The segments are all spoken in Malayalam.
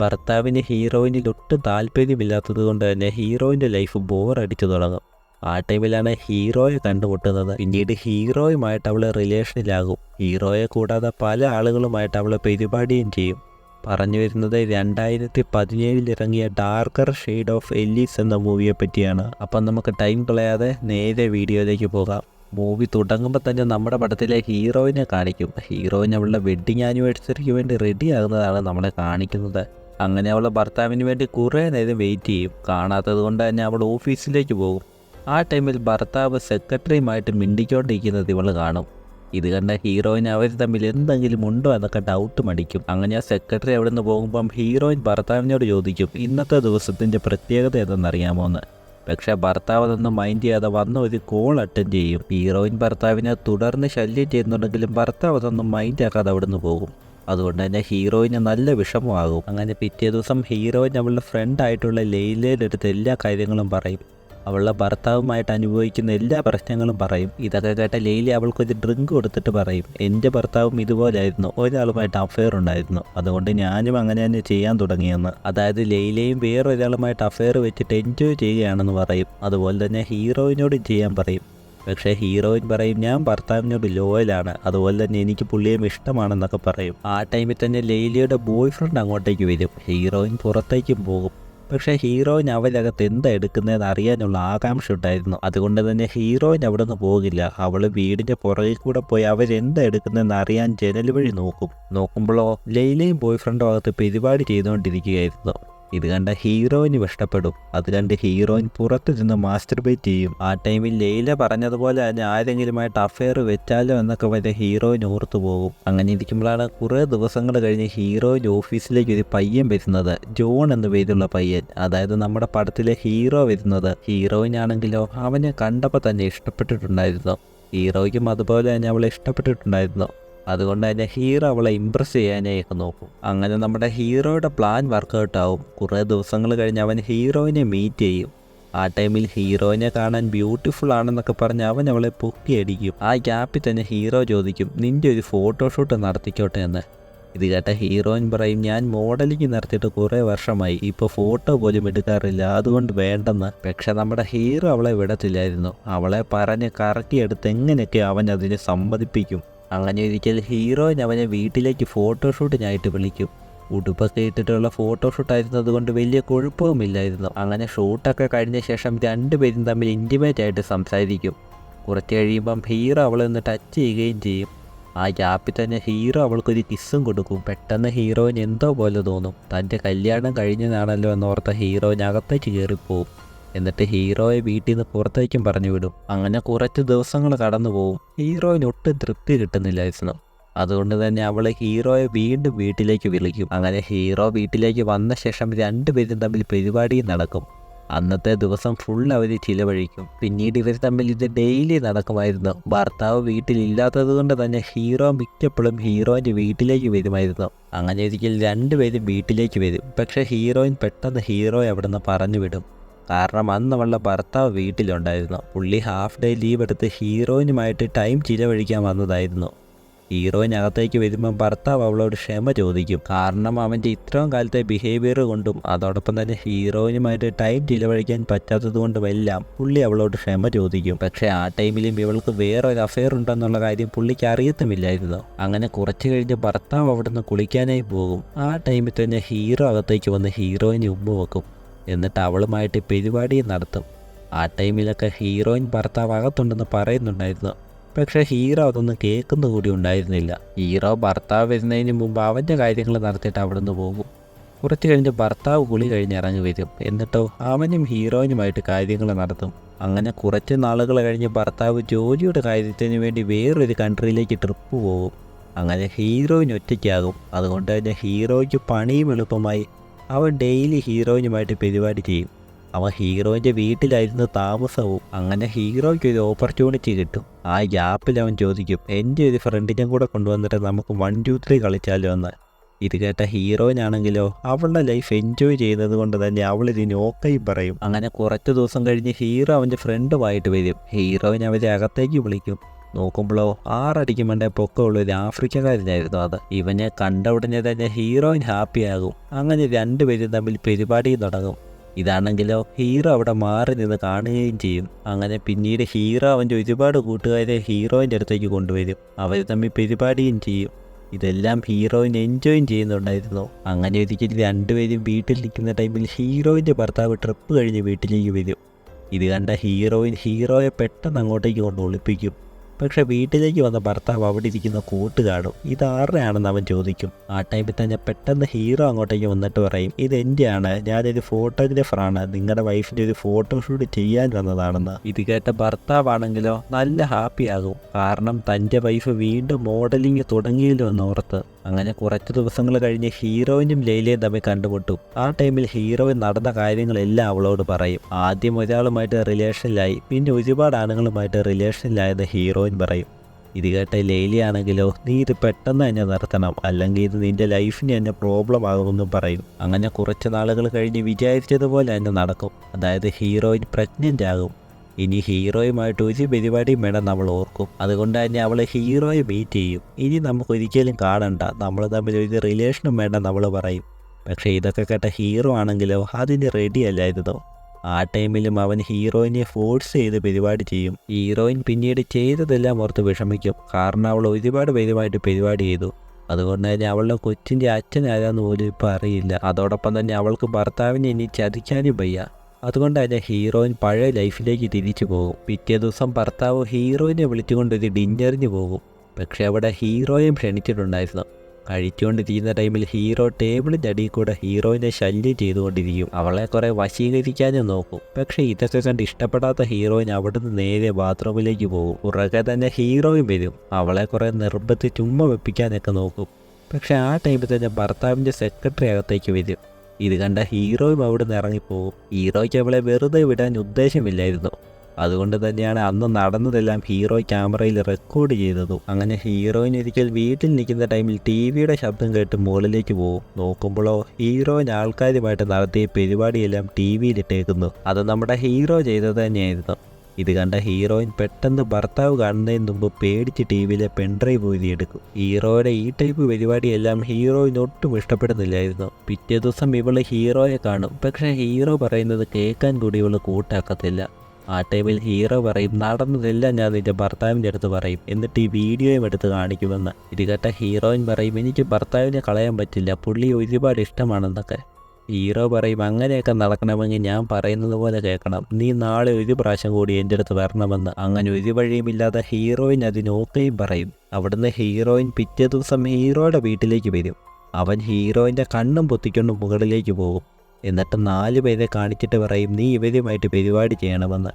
ഭർത്താവിന് ഹീറോയിനിൽ ഒട്ടും താല്പര്യമില്ലാത്തത് കൊണ്ട് തന്നെ ഹീറോയിൻ്റെ ലൈഫ് ബോറടിച്ചു തുടങ്ങും. ആ ടൈമിലാണ് ഹീറോയെ കണ്ടുമുട്ടുന്നത്. പിന്നീട് ഹീറോയുമായിട്ട് അവൾ റിലേഷനിലാകും. ഹീറോയെ കൂടാതെ പല ആളുകളുമായിട്ട് അവൾ പരിപാടിയും ചെയ്യും. പറഞ്ഞു വരുന്നത് 2017 ഇറങ്ങിയ ഡാർക്കർ ഷെയ്ഡ് ഓഫ് എല്ലീസ് എന്ന മൂവിയെ പറ്റിയാണ്. അപ്പം നമുക്ക് ടൈം കളയാതെ നേരെ വീഡിയോയിലേക്ക് പോകാം. മൂവി തുടങ്ങുമ്പോൾ തന്നെ നമ്മുടെ പടത്തിലെ ഹീറോയിനെ കാണിക്കും. ഹീറോയിൻ അവളുടെ വെഡ്ഡിങ് ആനിവേഴ്സറിക്ക് വേണ്ടി റെഡി ആകുന്നതാണ് നമ്മളെ കാണിക്കുന്നത്. അങ്ങനെ അവളെ ഭർത്താവിന് വേണ്ടി കുറേ നേരം വെയിറ്റ് ചെയ്യും. കാണാത്തത് കൊണ്ട് തന്നെ അവൾ ഓഫീസിലേക്ക് പോകും. ആ ടൈമിൽ ഭർത്താവ് സെക്രട്ടറിയുമായിട്ട് മിണ്ടിക്കൊണ്ടിരിക്കുന്നത് ഇവൾ കാണും. ഇത് കണ്ട ഹീറോയിൻ അവർ തമ്മിൽ എന്തെങ്കിലും ഉണ്ടോ എന്നൊക്കെ ഡൗട്ട് മടിക്കും. അങ്ങനെ ആ സെക്രട്ടറി അവിടെ നിന്ന് പോകുമ്പം ഹീറോയിൻ ഭർത്താവിനോട് ചോദിക്കും ഇന്നത്തെ ദിവസത്തിൻ്റെ പ്രത്യേകത ഏതെന്നറിയാമോ എന്ന്. പക്ഷേ ഭർത്താവ് അതൊന്നും മൈൻഡ് ചെയ്യാതെ വന്ന ഒരു കോൾ അറ്റൻഡ് ചെയ്യും. ഹീറോയിൻ ഭർത്താവിനെ തുടർന്ന് ശല്യം ചെയ്യുന്നുണ്ടെങ്കിലും ഭർത്താവ് അതൊന്നും മൈൻഡ് ആക്കാതെ അവിടെ നിന്ന് പോകും. അതുകൊണ്ട് തന്നെ ഹീറോയിന് നല്ല വിഷമമാകും. അങ്ങനെ പിറ്റേ ദിവസം ഹീറോയിൻ അവളുടെ ഫ്രണ്ടായിട്ടുള്ള ലെയ്ലയുടെ അടുത്ത് എല്ലാ കാര്യങ്ങളും പറയും. അവളുടെ ഭർത്താവുമായിട്ട് അനുഭവിക്കുന്ന എല്ലാ പ്രശ്നങ്ങളും പറയും. ഇതൊക്കെ കേട്ട ലെയ്ലി അവൾക്കൊരു ഡ്രിങ്ക് കൊടുത്തിട്ട് പറയും എൻ്റെ ഭർത്താവും ഇതുപോലായിരുന്നു, ഒരാളുമായിട്ട് അഫെയർ ഉണ്ടായിരുന്നു, അതുകൊണ്ട് ഞാനും അങ്ങനെ തന്നെ ചെയ്യാൻ തുടങ്ങിയെന്ന്. അതായത് ലെയ്ലയും വേറൊരാളുമായിട്ട് അഫെയർ വെച്ചിട്ട് എൻജോയ് ചെയ്യുകയാണെന്ന് പറയും. അതുപോലെ തന്നെ ഹീറോയിനോടും ചെയ്യാൻ പറയും. പക്ഷേ ഹീറോയിൻ പറയും ഞാൻ ഭർത്താവിനോട് ലോയലാണ്, അതുപോലെ തന്നെ എനിക്ക് പുള്ളിയും ഇഷ്ടമാണെന്നൊക്കെ പറയും. ആ ടൈമിൽ തന്നെ ലെയ്ലിയുടെ ബോയ് ഫ്രണ്ട് അങ്ങോട്ടേക്ക് വരും. ഹീറോയിൻ പുറത്തേക്കും പോകും. പക്ഷേ ഹീറോയിൻ അവരകത്ത് എന്താ എടുക്കുന്നതെന്ന് അറിയാനുള്ള ആകാംക്ഷ ഉണ്ടായിരുന്നു. അതുകൊണ്ട് തന്നെ ഹീറോയിൻ അവിടെ നിന്ന് പോകില്ല. അവൾ വീടിൻ്റെ പുറകിൽ കൂടെ പോയി അവരെന്താ എടുക്കുന്നതെന്ന് അറിയാൻ ജനൽ വഴി നോക്കുമ്പോഴോ ലെയ്ലയും ബോയ് ഫ്രണ്ടും അകത്ത് പരിപാടി ചെയ്തുകൊണ്ടിരിക്കുകയായിരുന്നു. ഇത് കണ്ട ഹീറോയിന് ഇഷ്ടപ്പെടും. അത് കണ്ട് ഹീറോയിൻ പുറത്ത് നിന്ന് മാസ്റ്റർബേറ്റ് ചെയ്യും. ആ ടൈമിൽ ലെയ്ല പറഞ്ഞതുപോലെ തന്നെ ആരെങ്കിലുമായിട്ട് അഫെയർ വെച്ചാലോ എന്നൊക്കെ വരെ ഹീറോയിൻ ഓർത്തു പോകും. അങ്ങനെ ഇരിക്കുമ്പോഴാണ് കുറേ ദിവസങ്ങൾ കഴിഞ്ഞ് ഹീറോയിൻ ഓഫീസിലേക്ക് ഒരു പയ്യൻ വരുന്നത്. ജോൺ എന്ന പേരുള്ള പയ്യൻ, അതായത് നമ്മുടെ പടത്തിലെ ഹീറോ വരുന്നത്. ഹീറോയിൻ ആണെങ്കിലോ അവനെ കണ്ടപ്പോൾ തന്നെ ഇഷ്ടപ്പെട്ടിട്ടുണ്ടായിരുന്നു. ഹീറോയ്ക്കും അതുപോലെ തന്നെ അവളെ ഇഷ്ടപ്പെട്ടിട്ടുണ്ടായിരുന്നു. അതുകൊണ്ട് തന്നെ ഹീറോ അവളെ ഇമ്പ്രസ് ചെയ്യാനായിട്ട് നോക്കും. അങ്ങനെ നമ്മുടെ ഹീറോയുടെ പ്ലാൻ വർക്കൗട്ട് ആവും. കുറേ ദിവസങ്ങൾ കഴിഞ്ഞ് അവൻ ഹീറോയിനെ മീറ്റ് ചെയ്യും. ആ ടൈമിൽ ഹീറോയിനെ കാണാൻ ബ്യൂട്ടിഫുൾ ആണെന്നൊക്കെ പറഞ്ഞ് അവൻ അവളെ പൊക്കിയടിക്കും. ആ ഗ്യാപ്പിൽ തന്നെ ഹീറോ ചോദിക്കും നിൻ്റെ ഒരു ഫോട്ടോഷൂട്ട് നടത്തിക്കോട്ടെ എന്ന്. ഇത് കേട്ട ഹീറോയിൻ പറയും ഞാൻ മോഡലിംഗ് നടത്തിയിട്ട് കുറേ വർഷമായി, ഇപ്പോൾ ഫോട്ടോ പോലും എടുക്കാറില്ല, അതുകൊണ്ട് വേണ്ടെന്ന്. പക്ഷെ നമ്മുടെ ഹീറോ അവളെ വിടത്തില്ലായിരുന്നു. അവളെ പറഞ്ഞ് കറക്കിയെടുത്ത് എങ്ങനെയൊക്കെ അവൻ അതിനെ സമ്മതിപ്പിക്കും. അങ്ങനെ ഒരിക്കൽ ഹീറോയിൻ അവനെ വീട്ടിലേക്ക് ഫോട്ടോഷൂട്ടിനായിട്ട് വിളിക്കും. ഉടുപ്പൊക്കെ ഇട്ടിട്ടുള്ള ഫോട്ടോഷൂട്ടായിരുന്നത് കൊണ്ട് വലിയ കുഴപ്പവുമില്ലായിരുന്നു. അങ്ങനെ ഷൂട്ടൊക്കെ കഴിഞ്ഞ ശേഷം രണ്ടുപേരും തമ്മിൽ ഇൻറ്റിമേറ്റ് ആയിട്ട് സംസാരിക്കും. കുറച്ച് കഴിയുമ്പം ഹീറോ അവളെ ഒന്ന് ടച്ച് ചെയ്യുകയും ചെയ്യും. ആ ഗ്യാപ്പിൽ തന്നെ ഹീറോ അവൾക്കൊരു കിസ്സും കൊടുക്കും. പെട്ടെന്ന് ഹീറോയിൻ എന്തോ പോലെ തോന്നും. തൻ്റെ കല്യാണം കഴിഞ്ഞതാണല്ലോ എന്നോർത്ത ഹീറോയിൻ അകത്തേക്ക് കയറിപ്പോവും. എന്നിട്ട് ഹീറോയെ വീട്ടിൽ നിന്ന് പുറത്തേക്കും പറഞ്ഞു വിടും. അങ്ങനെ കുറച്ച് ദിവസങ്ങൾ കടന്നു പോകും. ഹീറോയിന് ഒട്ടും തൃപ്തി കിട്ടുന്നില്ലായിരുന്നു. അതുകൊണ്ട് തന്നെ അവൾ ഹീറോയെ വീണ്ടും വീട്ടിലേക്ക് വിളിക്കും. അങ്ങനെ ഹീറോ വീട്ടിലേക്ക് വന്ന ശേഷം രണ്ടുപേരും തമ്മിൽ പരിപാടിയും നടക്കും. അന്നത്തെ ദിവസം ഫുൾ അവർ ചിലവഴിക്കും. പിന്നീട് ഇവർ തമ്മിൽ ഇത് ഡെയിലി നടക്കുമായിരുന്നു. ഭർത്താവ് വീട്ടിലില്ലാത്തത് കൊണ്ട് തന്നെ ഹീറോ മിക്കപ്പോഴും ഹീറോയിൻ്റെ വീട്ടിലേക്ക് വരുമായിരുന്നു. അങ്ങനെ ഒരിക്കൽ രണ്ടുപേരും വീട്ടിലേക്ക് വരും. പക്ഷേ ഹീറോയിൻ പെട്ടെന്ന് ഹീറോയെ അവിടെ നിന്ന് പറഞ്ഞു വിടും. കാരണം അന്ന് അവളുടെ ഭർത്താവ് വീട്ടിലുണ്ടായിരുന്നു. പുള്ളി ഹാഫ് ഡേ ലീവ് എടുത്ത് ഹീറോയിനുമായിട്ട് ടൈം ചിലവഴിക്കാൻ വന്നതായിരുന്നു. ഹീറോയിൻ അകത്തേക്ക് വരുമ്പം ഭർത്താവ് അവളോട് ക്ഷമ ചോദിക്കും. കാരണം അവൻ്റെ ഇത്രയും കാലത്തെ ബിഹേവിയർ കൊണ്ടും അതോടൊപ്പം തന്നെ ഹീറോയിനുമായിട്ട് ടൈം ചിലവഴിക്കാൻ പറ്റാത്തത് കൊണ്ടുമെല്ലാം പുള്ളി അവളോട് ക്ഷമ ചോദിക്കും. പക്ഷേ ആ ടൈമിലും ഇവൾക്ക് വേറൊരു അഫെയർ ഉണ്ടെന്നുള്ള കാര്യം പുള്ളിക്ക് അറിയത്തുമില്ലായിരുന്നു. അങ്ങനെ കുറച്ച് കഴിഞ്ഞ് ഭർത്താവ് അവിടെ നിന്ന് കുളിക്കാനായി പോകും. ആ ടൈമിൽ തന്നെ ഹീറോ അകത്തേക്ക് വന്ന് ഹീറോയിനെ ഉമ്മ വെക്കും. എന്നിട്ട് അവളുമായിട്ട് പരിപാടിയും നടത്തും. ആ ടൈമിലൊക്കെ ഹീറോയിൻ ഭർത്താവ് അകത്തുണ്ടെന്ന് പറയുന്നുണ്ടായിരുന്നു. പക്ഷേ ഹീറോ അതൊന്നും കേൾക്കുന്ന കൂടി ഉണ്ടായിരുന്നില്ല. ഹീറോ ഭർത്താവ് വരുന്നതിന് മുമ്പ് അവൻ്റെ കാര്യങ്ങൾ നടത്തിയിട്ട് അവിടെ നിന്ന് പോകും. കുറച്ച് കഴിഞ്ഞ് ഭർത്താവ് കുളി കഴിഞ്ഞ് ഇറങ്ങി വരും. എന്നിട്ടോ അവനും ഹീറോയിനുമായിട്ട് കാര്യങ്ങൾ നടത്തും. അങ്ങനെ കുറച്ച് നാളുകൾ കഴിഞ്ഞ് ഭർത്താവ് ജോലിയുടെ കാര്യത്തിന് വേണ്ടി വേറൊരു കൺട്രിയിലേക്ക് ട്രിപ്പ് പോകും. അങ്ങനെ ഹീറോയിൻ ഒറ്റയ്ക്കാകും. അതുകൊണ്ട് തന്നെ ഹീറോയ്ക്ക് പണിയും എളുപ്പമായി. അവൻ ഡെയിലി ഹീറോയിനുമായിട്ട് പരിപാടി ചെയ്യും. അവൻ ഹീറോയിൻ്റെ വീട്ടിലായിരുന്നു താമസവും. അങ്ങനെ ഹീറോയ്ക്ക് ഒരു ഓപ്പർച്യൂണിറ്റി കിട്ടും. ആ ഗ്യാപ്പിൽ അവൻ ചോദിക്കും എൻ്റെ ഒരു ഫ്രണ്ടിനെ കൂടെ കൊണ്ടുവന്നിട്ട് നമുക്ക് 1, 2, 3 കളിച്ചാലോ എന്ന്. ഇത് കേട്ട ഹീറോയിനാണെങ്കിലോ അവളുടെ ലൈഫ് എൻജോയ് ചെയ്യുന്നത് കൊണ്ട് തന്നെ അവളിതിന് ഓക്കെയും പറയും. അങ്ങനെ കുറച്ച് ദിവസം കഴിഞ്ഞ് ഹീറോ അവൻ്റെ ഫ്രണ്ടുമായിട്ട് വരും. ഹീറോയിൻ അവരെ അകത്തേക്ക് വിളിക്കും. നോക്കുമ്പോഴോ 6 അടിക്ക് മണ്ടേ പൊക്കമുള്ള ഒരു ആഫ്രിക്കക്കാരനായിരുന്നു അത്. ഇവനെ കണ്ട ഉടനെ തന്നെ ഹീറോയിൻ ഹാപ്പിയാകും. അങ്ങനെ രണ്ടുപേരും തമ്മിൽ പരിപാടിയും തുടങ്ങും. ഇതാണെങ്കിലോ ഹീറോ അവിടെ മാറി നിന്ന് കാണുകയും ചെയ്യും. അങ്ങനെ പിന്നീട് ഹീറോ അവൻ്റെ ഒരുപാട് കൂട്ടുകാരെ ഹീറോയിൻ്റെ അടുത്തേക്ക് കൊണ്ടുവരും. അവർ തമ്മിൽ പരിപാടിയും ചെയ്യും. ഇതെല്ലാം ഹീറോയിൻ എൻജോയും ചെയ്യുന്നുണ്ടായിരുന്നു. അങ്ങനെ ഒരിക്കലും രണ്ടുപേരും വീട്ടിൽ നിൽക്കുന്ന ടൈമിൽ ഹീറോയിൻ്റെ ഭർത്താവ് ട്രിപ്പ് കഴിഞ്ഞ് വീട്ടിലേക്ക് വരും. ഇത് കണ്ട ഹീറോയിൻ ഹീറോയെ പെട്ടെന്ന് അങ്ങോട്ടേക്ക് കൊണ്ട് ഒളിപ്പിക്കും. പക്ഷെ വീട്ടിലേക്ക് വന്ന ഭർത്താവ് അവിടെ ഇരിക്കുന്ന കോട്ട് കാണും. ഇത് ആരുടെയാണെന്ന് അവൻ ചോദിക്കും. ആ ടൈമിൽ തന്നെ പെട്ടെന്ന് ഹീറോ അങ്ങോട്ടേക്ക് വന്നിട്ട് പറയും, ഇത് എൻ്റെയാണ്, ഞാനൊരു ഫോട്ടോഗ്രാഫറാണ്, നിങ്ങളുടെ വൈഫിൻ്റെ ഒരു ഫോട്ടോഷൂട്ട് ചെയ്യാൻ വന്നതാണെന്ന്. ഇത് കേട്ട ഭർത്താവാണെങ്കിലോ നല്ല ഹാപ്പിയാകും. കാരണം തൻ്റെ വൈഫ് വീണ്ടും മോഡലിംഗ് തുടങ്ങിയല്ലോ എന്നോർത്ത്. അങ്ങനെ കുറച്ച് ദിവസങ്ങൾ കഴിഞ്ഞ് ഹീറോയിനും ലൈലയും തമ്മിൽ കണ്ടുമുട്ടും. ആ ടൈമിൽ ഹീറോയിൻ നടന്ന കാര്യങ്ങളെല്ലാം അവളോട് പറയും. ആദ്യം ഒരാളുമായിട്ട് റിലേഷനിലായി, പിന്നെ ഒരുപാട് ആണുങ്ങളുമായിട്ട് റിലേഷനിലായെന്ന് ഹീറോയിൻ പറയും. ഇത് കേട്ട ലൈലയാണെങ്കിലോ, നീ ഇത് പെട്ടെന്ന് തന്നെ നിർത്തണം, അല്ലെങ്കിൽ ഇത് നിൻ്റെ ലൈഫിന് തന്നെ പ്രോബ്ലം ആകുമെന്നും പറയും. അങ്ങനെ കുറച്ച് നാളുകൾ കഴിഞ്ഞ് വിചാരിച്ചതുപോലെ തന്നെ നടക്കും. അതായത് ഹീറോയിൻ പ്രഗ്നൻ്റ് ആകും. ഇനി ഹീറോയുമായിട്ട് ഒരു പരിപാടിയും വേണം നമ്മൾ ഓർക്കും. അതുകൊണ്ട് തന്നെ അവൾ ഹീറോയെ മീറ്റ് ചെയ്യും. ഇനി നമുക്കൊരിക്കലും കാണണ്ട, നമ്മൾ തമ്മിൽ ഒരു റിലേഷനും വേണ്ട നമ്മൾ പറയും. പക്ഷേ ഇതൊക്കെ കേട്ട ഹീറോ ആണെങ്കിലോ അതിന് റെഡി അല്ലായിരുന്നു. ആ ടൈമിലും അവൻ ഹീറോയിനെ ഫോഴ്സ് ചെയ്ത് പരിപാടി ചെയ്യും. ഹീറോയിൻ പിന്നീട് ചെയ്തതെല്ലാം ഓർത്ത് വിഷമിക്കും. കാരണം അവൾ ഒരുപാട് പേരുമായിട്ട് പരിപാടി ചെയ്തു. അതുകൊണ്ട് തന്നെ അവളുടെ കൊച്ചിൻ്റെ അച്ഛൻ ആരാന്ന് പോലും ഇപ്പോൾ അറിയില്ല. അതോടൊപ്പം തന്നെ അവൾക്ക് ഭർത്താവിനെ ഇനി ചതിക്കാനും വയ്യ. അതുകൊണ്ട് തന്നെ ഹീറോയിൻ പഴയ ലൈഫിലേക്ക് തിരിച്ചു പോകും. പിറ്റേ ദിവസം ഭർത്താവ് ഹീറോയിനെ വിളിച്ചുകൊണ്ടൊരു ഡിന്നറിന് പോകും. പക്ഷെ അവിടെ ഹീറോയും ക്ഷണിച്ചിട്ടുണ്ടായിരുന്നു. കഴിച്ചുകൊണ്ടിരിക്കുന്ന ടൈമിൽ ഹീറോ ടേബിളിൻ്റെ അടിയിൽ കൂടെ ഹീറോയിനെ ശല്യം ചെയ്തുകൊണ്ടിരിക്കും. അവളെ കുറേ വശീകരിക്കാനും നോക്കും. പക്ഷേ ഇതൊക്കെ കണ്ട് ഇഷ്ടപ്പെടാത്ത ഹീറോയിൻ അവിടുന്ന് നേരെ ബാത്റൂമിലേക്ക് പോകും. പുറകെ തന്നെ ഹീറോയും വരും. അവളെ കുറേ നിർബന്ധി ചുമ്മാ വെപ്പിക്കാനൊക്കെ നോക്കും. പക്ഷേ ആ ടൈമിൽ തന്നെ ഭർത്താവിൻ്റെ സെക്രട്ടറി അകത്തേക്ക് വരും. ഇത് കണ്ട ഹീറോയും അവിടെ നിന്ന് ഇറങ്ങിപ്പോകും. ഹീറോയ്ക്ക് അവളെ വെറുതെ വിടാൻ ഉദ്ദേശമില്ലായിരുന്നു. അതുകൊണ്ട് തന്നെയാണ് അന്ന് നടന്നതെല്ലാം ഹീറോ ക്യാമറയിൽ റെക്കോർഡ് ചെയ്തതും. അങ്ങനെ ഹീറോയിൻ ഒരിക്കൽ വീട്ടിൽ നിൽക്കുന്ന ടൈമിൽ ടിവിയുടെ ശബ്ദം കേട്ട് മുകളിലേക്ക് പോകും. നോക്കുമ്പോഴോ ഹീറോയിൻ ആൾക്കാരുമായിട്ട് നടത്തിയ പരിപാടിയെല്ലാം ടി വിയിലിട്ടേക്കുന്നു. അത് നമ്മുടെ ഹീറോ ചെയ്തത് തന്നെയായിരുന്നു. ഇത് കണ്ട ഹീറോയിൻ പെട്ടെന്ന് ഭർത്താവ് കാണുന്നതിന് മുമ്പ് പേടിച്ച് ടി വിയിലെ പെൺഡ്രൈവ് ഊരിയെടുക്കും. ഹീറോയുടെ ഈ ടൈപ്പ് പരിപാടിയെല്ലാം ഹീറോയിന് ഒട്ടും ഇഷ്ടപ്പെടുന്നില്ലായിരുന്നു. പിറ്റേ ദിവസം ഇവള് ഹീറോയെ കാണും. പക്ഷേ ഹീറോ പറയുന്നത് കേൾക്കാൻ കൂടി ഇവള് കൂട്ടാക്കത്തില്ല. ആ ടൈമിൽ ഹീറോ പറയും, നടന്നതെല്ലാം ഞാൻ നിൻ്റെ ഭർത്താവിൻ്റെ അടുത്ത് പറയും, എന്നിട്ട് ഈ വീഡിയോയും എടുത്ത് കാണിക്കുമെന്ന്. ഇത് കേട്ട ഹീറോയിൻ പറയും, എനിക്ക് ഭർത്താവിനെ കളയാൻ പറ്റില്ല, പുള്ളി ഒരുപാട് ഇഷ്ടമാണെന്നൊക്കെ. ഹീറോ പറയും, അങ്ങനെയൊക്കെ നടക്കണമെങ്കിൽ ഞാൻ പറയുന്നത് പോലെ കേൾക്കണം, നീ നാളെ ഒരു പ്രാവശ്യം കൂടി എൻ്റെ അടുത്ത് വരണമെന്ന്. അങ്ങനെ ഒരു വഴിയുമില്ലാതെ ഹീറോയിൻ അതിന് ഓക്കെയും പറയും. അവിടുന്ന് ഹീറോയിൻ പിറ്റേ ദിവസം ഹീറോയുടെ വീട്ടിലേക്ക് വരും. അവൻ ഹീറോയിൻ്റെ കണ്ണും പൊത്തിക്കൊണ്ട് മുകളിലേക്ക് പോകും. എന്നിട്ട് 4 പേരെ കാണിച്ചിട്ട് പറയും, നീ ഇവരുമായിട്ട് പരിപാടി ചെയ്യണമെന്ന്.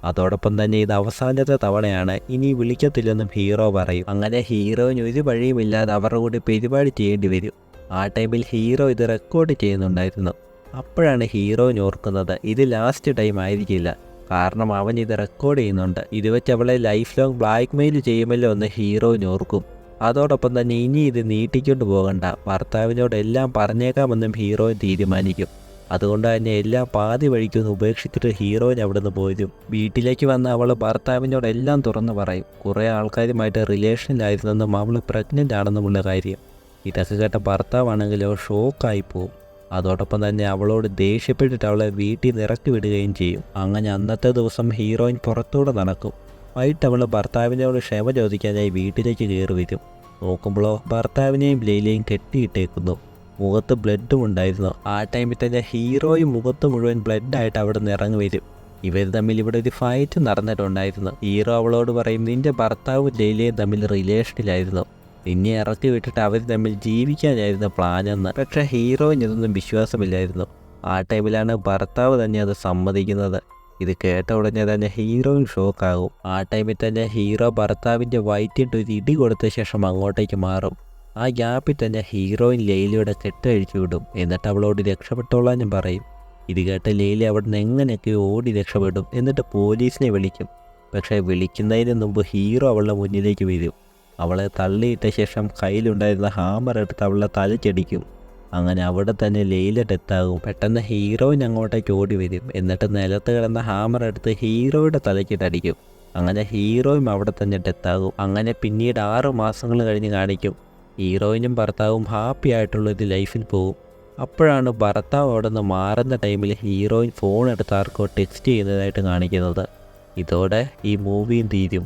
അതോടൊപ്പം തന്നെ ഇത് അവസാനത്തെ തവണയാണ്, ഇനി വിളിക്കത്തില്ലെന്നും ഹീറോ പറയും. അങ്ങനെ ഹീറോയിന് ഒരു വഴിയുമില്ലാതെ അവരുടെ കൂടി പരിപാടി ചെയ്യേണ്ടി വരും. ആ ടൈമിൽ ഹീറോ ഇത് റെക്കോർഡ് ചെയ്യുന്നുണ്ടായിരുന്നു. അപ്പോഴാണ് ഹീറോയിൻ ഓർക്കുന്നത് ഇത് ലാസ്റ്റ് ടൈം ആയിരിക്കില്ല. കാരണം അവൻ ഇത് റെക്കോർഡ് ചെയ്യുന്നുണ്ട്. ഇത് വെച്ച് അവളെ ലൈഫ് ലോങ് ബ്ലാക്ക് മെയിൽ ചെയ്യുമല്ലോ എന്ന് ഹീറോയിൻ ഓർക്കും. അതോടൊപ്പം തന്നെ ഇനി ഇത് നീട്ടിക്കൊണ്ട് പോകണ്ട, ഭർത്താവിനോട് എല്ലാം പറഞ്ഞേക്കാമെന്നും ഹീറോയിൻ തീരുമാനിക്കും. അതുകൊണ്ട് തന്നെ എല്ലാം പാതി വഴിക്കൊന്ന് ഉപേക്ഷിച്ചിട്ട് ഹീറോയിൻ അവിടെ നിന്ന് പോരും. വീട്ടിലേക്ക് വന്ന് അവൾ ഭർത്താവിനോട് എല്ലാം തുറന്നു പറയും. കുറേ ആൾക്കാരുമായിട്ട് റിലേഷനിലായിരുന്നെന്നും അവൾ പ്രഗ്നൻ്റ് ആണെന്നുമുള്ള കാര്യം. ഇതൊക്കെ കേട്ട ഭർത്താവാണെങ്കിലോ ഷോക്കായി പോവും. അതോടൊപ്പം തന്നെ അവളോട് ദേഷ്യപ്പെട്ടിട്ട് അവളെ വീട്ടിൽ നിന്ന് ഇറക്കി വിടുകയും ചെയ്യും. അങ്ങനെ അന്നത്തെ ദിവസം ഹീറോയിൻ പുറത്തൂടെ നടക്കും. വൈകിട്ട് അവൾ ഭർത്താവിനോട് ക്ഷമ ചോദിക്കാനായി വീട്ടിലേക്ക് കയറി വരും. നോക്കുമ്പോഴോ ഭർത്താവിനെയും ലൈലയും കെട്ടിയിട്ടേക്കുന്നു. മുഖത്ത് ബ്ലഡും ഉണ്ടായിരുന്നു. ആ ടൈമിൽ തന്നെ ഹീറോയും മുഖത്ത് മുഴുവൻ ബ്ലഡായിട്ട് അവിടെ നിന്ന് ഇറങ്ങി വരും. ഇവർ തമ്മിൽ ഇവിടെ ഒരു ഫൈറ്റ് നടന്നിട്ടുണ്ടായിരുന്നു. ഹീറോ അവളോട് പറയും, നിൻ്റെ ഭർത്താവും ലൈലയും തമ്മിൽ റിലേഷനിലായിരുന്നു, നിന്നെ ഇറക്കി വിട്ടിട്ട് അവർ തമ്മിൽ ജീവിക്കാനായിരുന്നു പ്ലാനെന്ന്. പക്ഷേ ഹീറോയിന് ഇതൊന്നും വിശ്വാസമില്ലായിരുന്നു. ആ ടൈമിലാണ് ഭർത്താവ് തന്നെ അത് സമ്മതിക്കുന്നത്. ഇത് കേട്ട ഉടനെ തന്നെ ഹീറോയിൻ ഷോക്കാകും. ആ ടൈമിൽ തന്നെ ഹീറോ ഭർത്താവിൻ്റെ വയറ്റിട്ട് ഒരു ഇടി കൊടുത്ത ശേഷം അങ്ങോട്ടേക്ക് മാറും. ആ ഗ്യാപ്പിൽ തന്നെ ഹീറോയിൻ ലൈലയുടെ കെട്ടഴിച്ചു വിടും. എന്നിട്ട് അവളോട് രക്ഷപ്പെട്ടോളാനും പറയും. ഇത് കേട്ട ലൈല അവിടെ നിന്ന് എങ്ങനെയൊക്കെ ഓടി രക്ഷപ്പെടും. എന്നിട്ട് പോലീസിനെ വിളിക്കും. പക്ഷേ വിളിക്കുന്നതിന് മുമ്പ് ഹീറോ അവളുടെ മുന്നിലേക്ക് വരും. അവളെ തള്ളിയിട്ട ശേഷം കയ്യിലുണ്ടായിരുന്ന ഹാമർ എടുത്ത് അവളുടെ തലച്ചടിക്കും. അങ്ങനെ അവിടെ തന്നെ ലൈല ഡെത്താകും. പെട്ടെന്ന് ഹീറോയിൻ അങ്ങോട്ടേക്ക് ഓടി വരും. എന്നിട്ട് നിലത്ത് കിടന്ന ഹാമർ എടുത്ത് ഹീറോയുടെ തലയ്ക്കിട്ടടിക്കും. അങ്ങനെ ഹീറോയും അവിടെ തന്നെ ഡെത്താകും. അങ്ങനെ പിന്നീട് 6 മാസങ്ങൾ കഴിഞ്ഞ് കാണിക്കും ഹീറോയിനും ഭർത്താവും ഹാപ്പി ആയിട്ടുള്ളൊരു ലൈഫിൽ പോകും. അപ്പോഴാണ് ഭർത്താവ് അവിടെ നിന്ന് മാറുന്ന ടൈമിൽ ഹീറോയിൻ ഫോൺ എടുത്ത് ആർക്കോ ടെക്സ്റ്റ് ചെയ്യുന്നതായിട്ട് കാണിക്കുന്നത്. ഇതോടെ ഈ മൂവിയും തീരും.